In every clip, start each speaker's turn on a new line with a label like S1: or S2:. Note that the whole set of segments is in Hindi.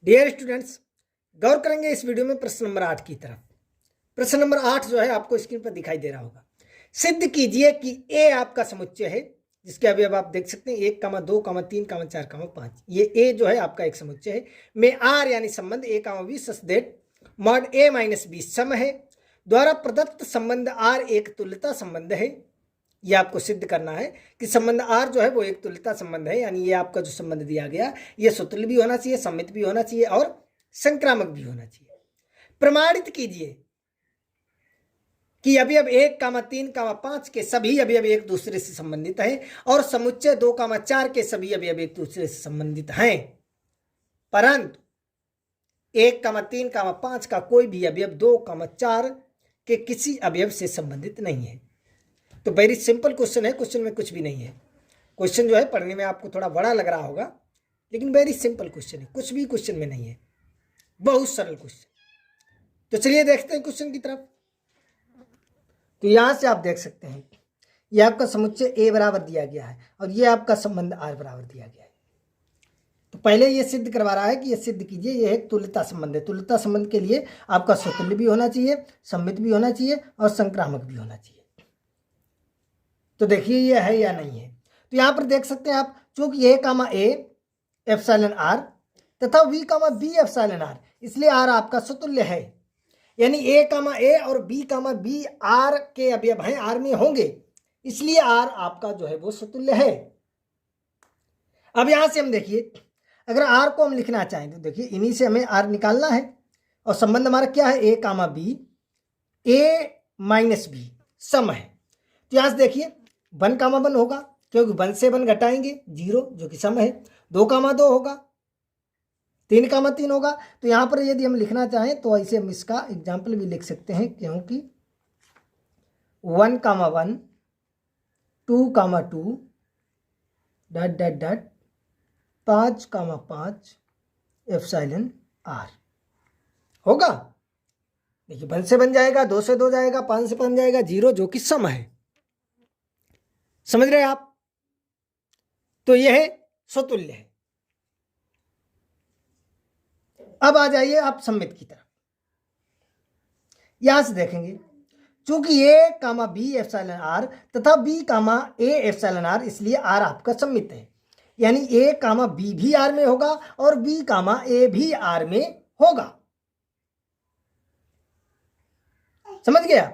S1: डियर स्टूडेंट्स, गौर करेंगे इस वीडियो में प्रश्न नंबर 8 की तरफ। प्रश्न नंबर 8 जो है आपको स्क्रीन पर दिखाई दे रहा होगा। सिद्ध कीजिए कि ए आपका समुच्चय है, जिसके अभी अब आप देख सकते हैं 1, 2, 3, 4, 5। ये ए जो है आपका एक समुच्चय है में आर यानी संबंध a, b such that mod a minus b सम है। द्वारा प्रदत्त संबंध आर एक तुल्यता संबंध है। ये आपको सिद्ध करना है कि संबंध आर जो है वो एक तुल्यता संबंध है, यानी ये आपका जो संबंध दिया गया ये स्वतुल्य भी होना चाहिए, सममित भी होना चाहिए और संक्रामक भी होना चाहिए। प्रमाणित कीजिए कि अवयव 1, 3, 5 के सभी अवयव एक दूसरे से संबंधित हैं और समुच्चय 2, 4 के सभी अवयव एक दूसरे से संबंधित हैं, परंतु 1, 3, 5 का कोई भी अवयव 2, 4 के किसी अवयव से संबंधित नहीं है। तो वेरी सिंपल क्वेश्चन है, क्वेश्चन में कुछ भी नहीं है। क्वेश्चन जो है पढ़ने में आपको थोड़ा बड़ा लग रहा होगा, लेकिन वेरी सिंपल क्वेश्चन है, कुछ भी क्वेश्चन में नहीं है, बहुत सरल क्वेश्चन। तो चलिए देखते हैं क्वेश्चन की तरफ। तो यहां से आप देख सकते हैं ये आपका समुच्चय ए बराबर दिया गया है और ये आपका संबंध आर बराबर दिया गया है। तो पहले ये सिद्ध करवा रहा है कि ये सिद्ध कीजिए ये एक तुल्यता संबंध है। तुल्यता संबंध के लिए आपका स्वतुल्य भी होना चाहिए, सममित भी होना चाहिए और संक्रामक भी होना चाहिए। तो देखिए ये है या नहीं है। तो यहां पर देख सकते हैं आप, चूंकि ए एप्सिलॉन आर तथा बी एप्सिलॉन आर, इसलिए आर आपका स्वतुल्य है, यानी ए और बी आर के अवयव हैं, आर में होंगे, इसलिए आर आपका जो है वो स्वतुल्य है। अब यहां से हम देखिए, अगर आर को हम लिखना चाहें तो देखिए इन्हीं से हमें आर निकालना है और संबंध हमारा क्या है, ए माइनस बी सम है। तो यहां से देखिए 1, 1 होगा, क्योंकि 1 से 1 घटाएंगे 0 जो कि सम है। 2, 2 होगा, 3, 3 होगा। तो यहां पर यदि हम लिखना चाहें तो ऐसे हम इसका एग्जाम्पल भी लिख सकते हैं, क्योंकि 1, 1 2, 2 dot dot dot 5, 5 epsilon R होगा। देखिए 1 से 1 जाएगा, 2 से 2 जाएगा, 5 से 5 जाएगा, 0 जो कि सम है। समझ रहे हैं आप? तो यह स्वतुल्य है। अब आ जाइए आप सममित की तरफ। यहां से देखेंगे, चूंकि ए बी एप्सिलॉन आर तथा बी ए एप्सिलॉन आर, इसलिए आर आपका सममित है, यानी ए बी भी आर में होगा और बी ए भी आर में होगा। समझ गया?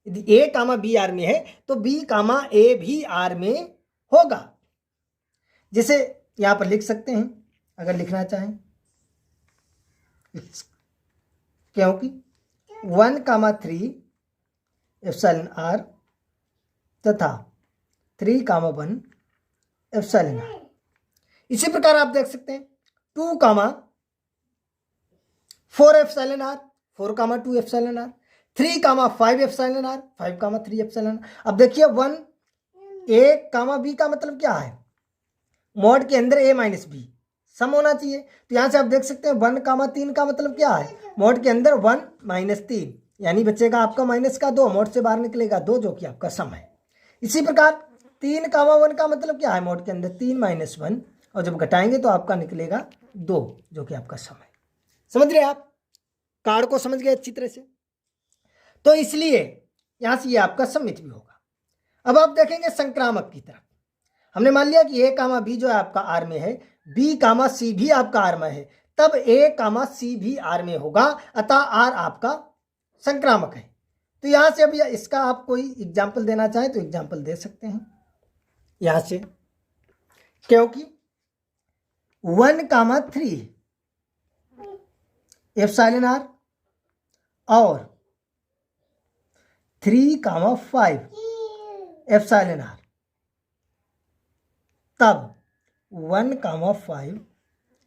S1: यदि ए बी आर में है तो बी ए भी आर में होगा। जैसे यहां पर लिख सकते हैं, अगर लिखना चाहें, क्योंकि 1, 3 एप्सिलॉन आर तथा 3, 1 एप्सिलॉन आर। इसी प्रकार आप देख सकते हैं 2, 4 epsilon R, 4, 2 epsilon R, 3, 5 epsilon R, 5, 3 epsilon R. अब देखिए 1 ए बी का मतलब क्या है, मॉड के अंदर ए माइनस बी सम होना चाहिए। तो यहां से आप देख सकते हैं 1, 3 का मतलब क्या है, मॉड के अंदर 1 - 3, यानी बचेगा आपका माइनस का 2, मॉड से बाहर निकलेगा 2 जो कि आपका सम है। इसी प्रकार 3, 1 का मतलब क्या है, मॉड के अंदर 3 - 1 और जब घटाएंगे तो आपका निकलेगा 2 जो कि आपका सम है। समझ रहे आप? कार्ड को समझ गए अच्छी तरह से? तो इसलिए यहां से ये आपका सममित भी होगा। अब आप देखेंगे संक्रामक की तरफ। हमने मान लिया कि ए बी जो है आपका आर में है, बी सी भी आपका आर में है, तब ए सी भी आर में होगा, अतः आर आपका संक्रामक है। तो यहां से अब इसका आप कोई एग्जाम्पल देना चाहें तो एग्जाम्पल दे सकते हैं यहां से, क्योंकि 1, 3 एप्सिलॉन आर और 3, 5 एप्सिलॉन आर, तब 1, 5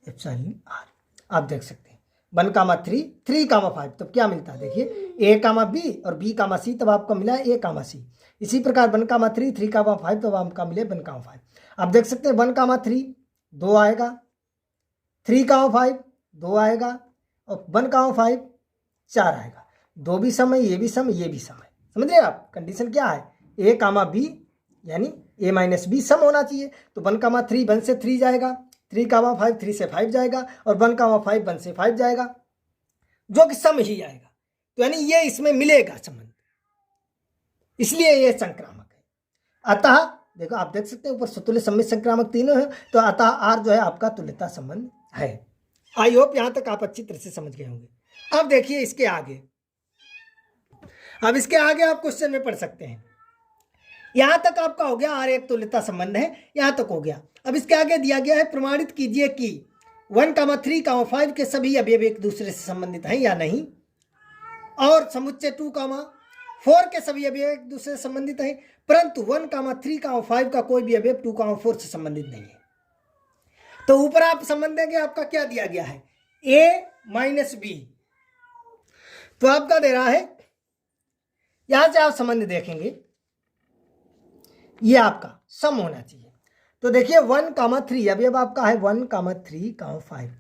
S1: एप्सिलॉन आर। आप देख सकते हैं 1, 3, 3, 5, तब क्या मिलता है, देखिए ए बी और बी सी, तब आपको मिला ए सी। इसी प्रकार 1, 3, 3, 5, तब आपका मिले 1, 5। आप देख सकते हैं 1, 3 2 आएगा, 3, 5 2 आएगा और 1, 5 4 आएगा। 2 भी सम है, ये भी सम, ये भी सम है। समझ रहे आप? कंडीशन क्या है, ए बी यानी ए माइनस बी सम होना चाहिए। तो 1, 3 1 से 3 जाएगा, 3,5 3 से 5 जाएगा और 1,5 1 से 5 जाएगा, जो कि सम ही आएगा। तो यानी ये इसमें मिलेगा संबंध, इसलिए ये संक्रामक है। अतः देखो, आप देख सकते हैं ऊपर सतुल्य सम्मिश्र संक्रामक तीनों है, तो अतः आर जो है आपका तुल्यता संबंध है। आई होप यहां तक आप अच्छी तरह से समझ गए होंगे। अब देखिए इसके आगे, अब इसके आगे आप क्वेश्चन में पढ़ सकते हैं। यहां तक आपका हो गया आर एक तुल्यता संबंध है, यहां तक हो गया। अब इसके आगे दिया गया है प्रमाणित कीजिए कि 1,3,5 के सभी अवयव एक दूसरे से संबंधित हैं या नहीं, और समुच्चय 2,4 के सभी अवयव एक दूसरे से संबंधित हैं, परंतु 1,3,5 का कोई भी अवयव 2,4 से संबंधित नहीं है। तो ऊपर आप संबंध देंगे, आपका क्या दिया गया है, a माइनस बी, तो आपका दे रहा है, यहां से आप संबंध देखेंगे, ये आपका सम होना चाहिए। तो देखिए 1,3 अवयव आपका है 1,3,5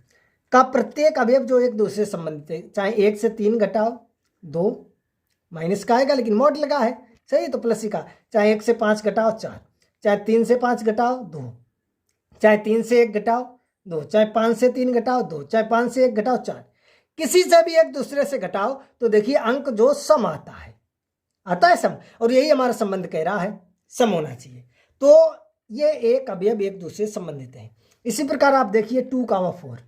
S1: का प्रत्येक अवयव जो एक दूसरे से संबंधित है, चाहे 1 से 3 घटाओ 2, माइनस का आएगा लेकिन मॉड लगा है, सही, तो प्लस ही का, चाहे 1 से 5 घटाओ 4, चाहे 3 से 5 घटाओ 2, चाहे 3 से 1 घटाओ 2, चाहे 5 से 3 घटाओ 2, चाहे 5 से 1 घटाओ 4, किसी से भी एक दूसरे से घटाओ तो देखिए अंक जो सम आता है सम, और यही हमारा संबंध कह रहा है, सम होना चाहिए। तो ये एक अवयव एक दूसरे से संबंधित है। इसी प्रकार आप देखिए 2,4,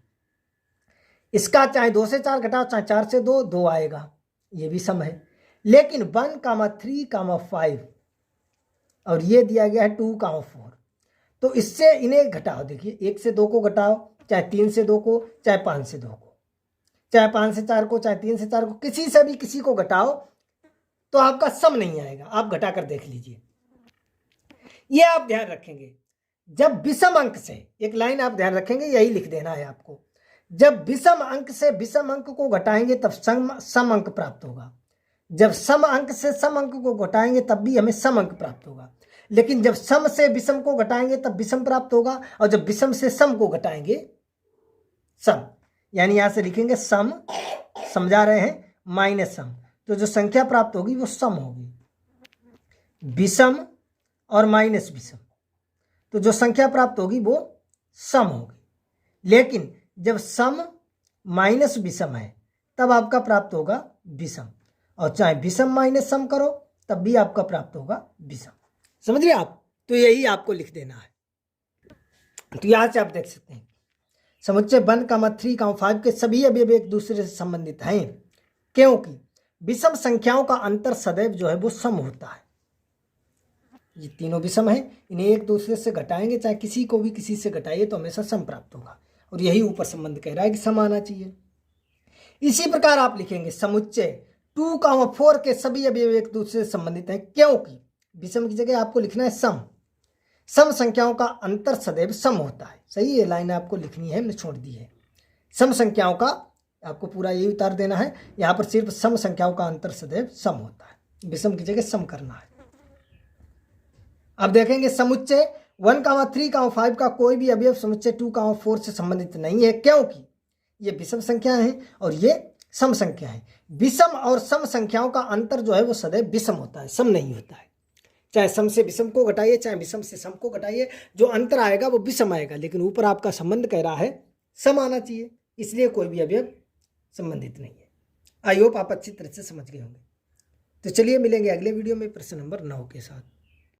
S1: इसका चाहे 2 से 4 घटाओ चाहे 4 से 2, 2 आएगा, ये भी सम है। लेकिन 1,3,5 और ये दिया गया है 2,4, तो इससे इन्हें घटाओ, देखिए 1 से 2 को घटाओ, चाहे 3 से 2 को, चाहे 5 से 2 को, चाहे 5 से 4 को, चाहे 3 से 4 को, किसी से भी किसी को घटाओ तो आपका सम नहीं आएगा। आप घटा कर देख लीजिए, ये आप ध्यान रखेंगे। जब विषम अंक से, एक लाइन आप ध्यान रखेंगे, यही लिख देना है आपको, जब विषम अंक से विषम अंक को घटाएंगे तब सम अंक प्राप्त होगा, जब सम अंक से सम अंक को घटाएंगे तब भी हमें सम अंक प्राप्त होगा, लेकिन जब सम से विषम को घटाएंगे तब विषम प्राप्त होगा, और जब विषम से सम को घटाएंगे सम, यानी यहां से लिखेंगे सम, समझा रहे हैं, माइनस सम, तो जो संख्या प्राप्त होगी वो सम होगी, विषम और माइनस विषम, तो जो संख्या प्राप्त होगी वो सम होगी। लेकिन जब सम माइनस विषम है तब आपका प्राप्त होगा विषम, और चाहे विषम माइनस सम करो तब भी आपका प्राप्त होगा विषम। समझ रहे आप? तो यही आपको लिख देना है। तो यहां से आप देख सकते हैं समुच्चय 1,3,5 के सभी अवयव एक दूसरे से संबंधित हैं, क्योंकि विषम संख्याओं का अंतर सदैव जो है वो सम होता है। ये तीनों विषम है, इन्हें एक दूसरे से घटाएंगे, चाहे किसी को भी किसी से घटाइए तो हमेशा सम प्राप्त होगा, और यही ऊपर संबंध कह रहा है कि सम आना चाहिए। इसी प्रकार आप लिखेंगे समुच्चय 2,4 के सभी अवयव एक दूसरे से संबंधित हैं, क्योंकि विषम की जगह आपको लिखना है सम, सम संख्याओं का अंतर सदैव सम होता है। सही, ये लाइन आपको लिखनी है, हमने छोड़ दी है। सम संख्याओं का आपको पूरा यही उतार देना है, यहाँ पर सिर्फ सम संख्याओं का अंतर सदैव सम होता है, विषम की जगह सम करना है। अब देखेंगे समुच्चय 1,3,5 का कोई भी अवयव समुच्चय 2,4 से संबंधित नहीं है, क्योंकि ये विषम संख्या है और ये सम संख्या है। विषम और सम संख्याओं का अंतर जो है वो सदैव विषम होता है, सम नहीं होता है। चाहे सम से विषम को घटाइए, चाहे विषम से सम को घटाइए, जो अंतर आएगा वो विषम आएगा, लेकिन ऊपर आपका संबंध कह रहा है सम आना चाहिए, इसलिए कोई भी अवयव संबंधित नहीं है। आई होप आप अच्छी तरह से समझ गए होंगे। तो चलिए मिलेंगे अगले वीडियो में प्रश्न नंबर 9 के साथ।